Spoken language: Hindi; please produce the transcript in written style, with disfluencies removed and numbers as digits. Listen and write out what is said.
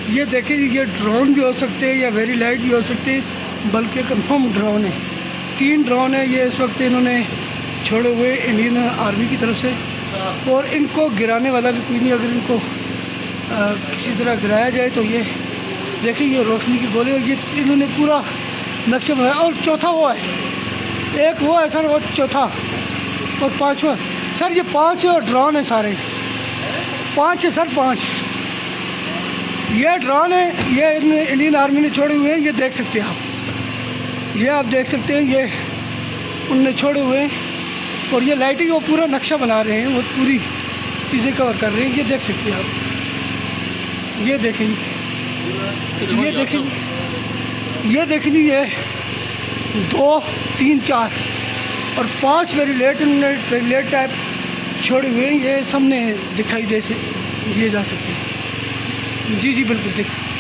ये देखिए, ये ड्रोन भी हो सकते हैं या वेरी लाइट भी हो सकते हैं, बल्कि कंफर्म ड्रोन है। 3 ड्रोन है ये इस वक्त इन्होंने छोड़े हुए इंडियन आर्मी की तरफ से, और इनको गिराने वाला भी कोई नहीं। अगर इनको किसी तरह गिराया जाए तो ये देखिए, ये रोशनी की गोले, ये इन्होंने पूरा नक्शा बनाया। और चौथा वो है, एक वो है सर, वो चौथा, और 5वां सर। ये 5 ड्रोन है सारे, 5 है सर, 5 ये ड्रोन है। ये इंडियन आर्मी ने छोड़े हुए हैं, ये देख सकते हैं आप, ये आप देख सकते हैं, ये उनने छोड़े हुए हैं। और ये लाइटिंग वो पूरा नक्शा बना रहे हैं, वो पूरी चीज़ें कवर कर रहे हैं, ये देख सकते हैं आप। ये देखेंगे, ये देखेंगे, ये देखेंगे, ये 2, 3, 4 और 5 वेरी लेट टाइप छोड़े हुए हैं। ये सामने दिखाई दे जा सकते हैं। जी बिल्कुल, देखिए।